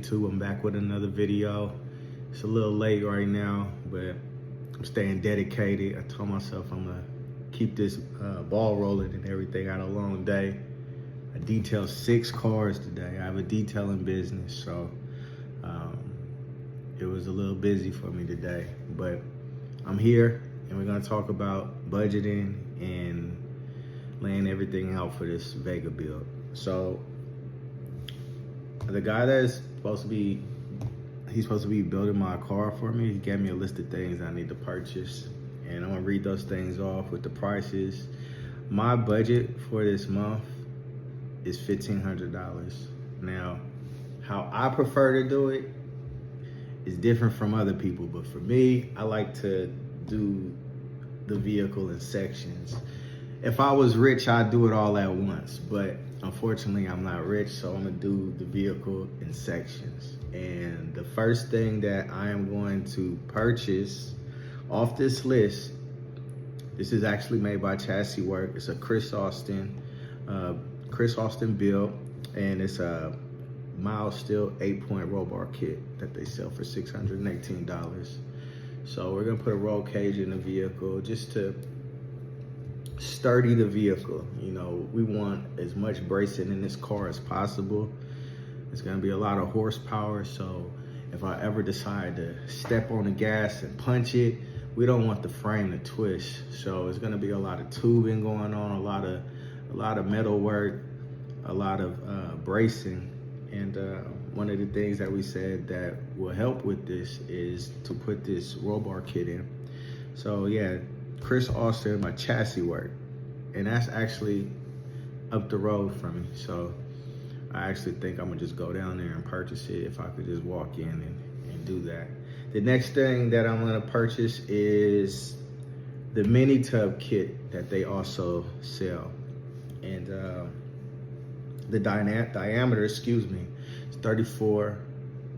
YouTube, I'm back with another video. It's a little late right now, but I'm staying dedicated. I told myself I'm gonna keep this ball rolling and everything. I had a long day. I detailed 6 cars today. I have a detailing business, so it was a little busy for me today, but I'm here and we're gonna talk about budgeting and laying everything out for this Vega build. So the guy that's supposed to be building my car for me, he gave me a list of things I need to purchase, and I'm gonna read those things off with the prices. My budget for this month is $1,500. Now, how I prefer to do it is different from other people, but for me, I like to do the vehicle in sections. If I was rich, I'd do it all at once, but unfortunately I'm not rich, so I'm gonna do the vehicle in sections. And the first thing that I am going to purchase off this list, this is actually made by Chassis Work. It's a Chris Austin build, and it's a mild steel 8-point roll bar kit that they sell for $618. So we're gonna put a roll cage in the vehicle just to sturdy the vehicle. You know, we want as much bracing in this car as possible. It's gonna be a lot of horsepower, so if I ever decide to step on the gas and punch it, we don't want the frame to twist. So it's gonna be a lot of tubing going on, a lot of metal work, a lot of bracing. And one of the things that we said that will help with this is to put this roll bar kit in. So yeah, Chris Austin, my Chassis Work, and that's actually up the road from me. So I actually think I'm gonna just go down there and purchase it if I could just walk in and do that. The next thing that I'm gonna purchase is the mini tub kit that they also sell. And the diameter, is 34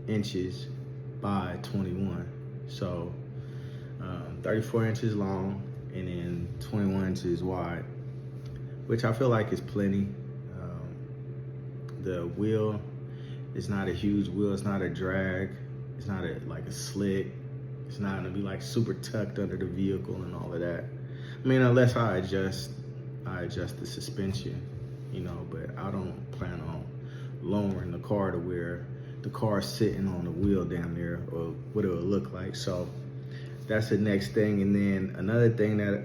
inches by 21. So 34 inches long and then 21 inches wide, which I feel like is plenty. The wheel is not a huge wheel. It's not a drag. It's not like a slick. It's not gonna be like super tucked under the vehicle and all of that. I mean, unless I adjust the suspension, you know, but I don't plan on lowering the car to where the car's sitting on the wheel down there, or what it would look like. So that's the next thing. And then another thing that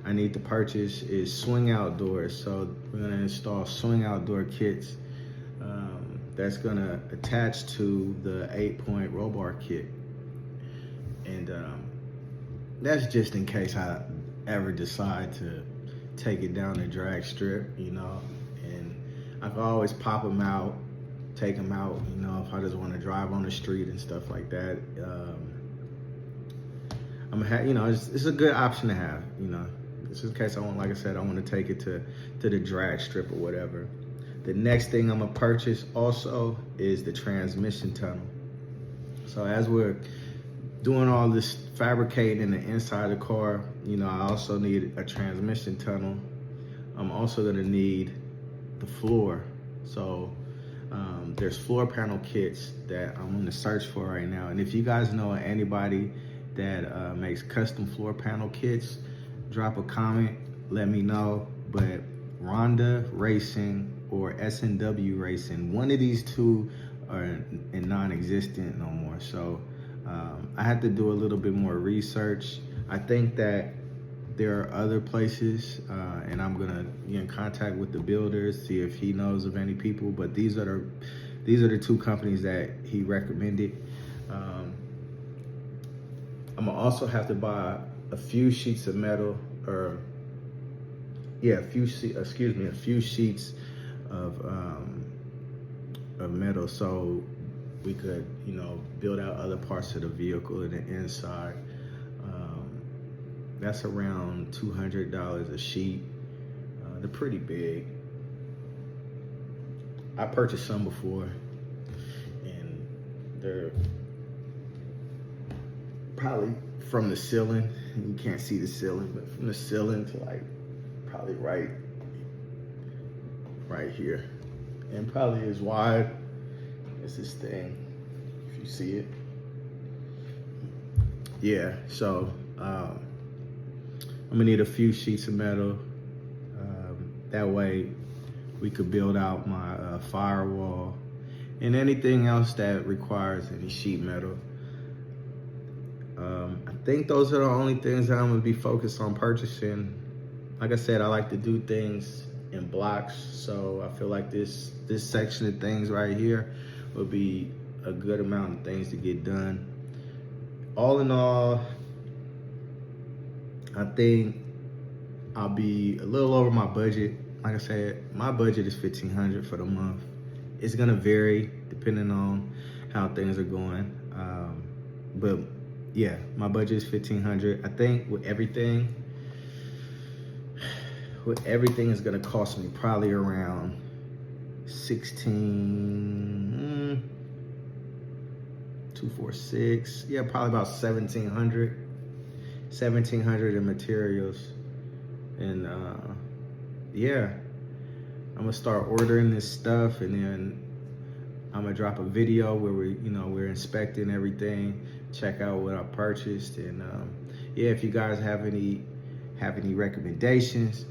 I need to purchase is swing out doors. So we're gonna install swing out door kits that's gonna attach to the 8-point roll bar kit. And that's just in case I ever decide to take it down the drag strip, you know, and I can always pop them out, take them out, you know, if I just want to drive on the street and stuff like that. I'm gonna have, you know, it's a good option to have, you know, just in case I want, like I said, I want to take it to the drag strip or whatever. The next thing I'm gonna purchase also is the transmission tunnel. So as we're doing all this fabricating in the inside of the car, you know, I also need a transmission tunnel. I'm also gonna need the floor. So there's floor panel kits that I'm gonna search for right now. And if you guys know anybody that makes custom floor panel kits, drop a comment, let me know. But Ronda Racing or S&W Racing, one of these two are non-existent no more. So I had to do a little bit more research. I think that there are other places, and I'm gonna get in contact with the builders, see if he knows of any people. But these are the 2 companies that he recommended. I'm gonna also have to buy a few sheets of metal, or yeah, a few sheets of metal, so we could, you know, build out other parts of the vehicle in the inside. That's around $200 a sheet. They're pretty big. I purchased some before, and they're probably from the ceiling. You can't see the ceiling, but from the ceiling to like probably right here, and probably as wide as this thing. you see it. Yeah, so I'm gonna need a few sheets of metal. That way we could build out my firewall and anything else that requires any sheet metal. I think those are the only things that I'm gonna be focused on purchasing. Like I said, I like to do things in blocks, so I feel like this section of things right here will be a good amount of things to get done. All in all, I think I'll be a little over my budget. Like I said, my budget is $1,500 for the month. It's gonna vary depending on how things are going. But yeah, my budget is $1,500. I think with everything is gonna cost me probably around 246. Yeah, probably about 1,700 in materials. And yeah, I'm gonna start ordering this stuff, and then I'm gonna drop a video where we're inspecting everything, check out what I purchased, and yeah, if you guys have any recommendations,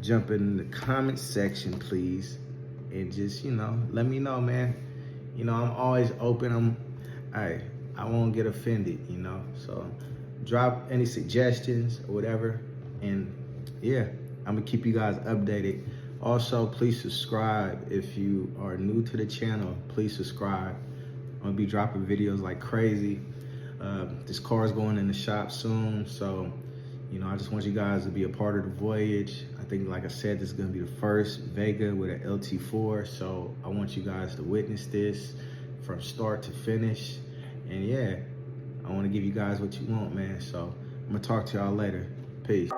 jump in the comment section, please, and just let me know, man. I'm always open. I won't get offended, So drop any suggestions or whatever, and yeah, I'm gonna keep you guys updated. Also, please subscribe if you are new to the channel. Please subscribe. I'm gonna be dropping videos like crazy. This car is going in the shop soon, so I just want you guys to be a part of the voyage. I think, like I said, this is gonna be the first Vega with an LT4, so I want you guys to witness this from start to finish. And yeah, I want to give you guys what you want, man. So I'm gonna talk to y'all later. Peace.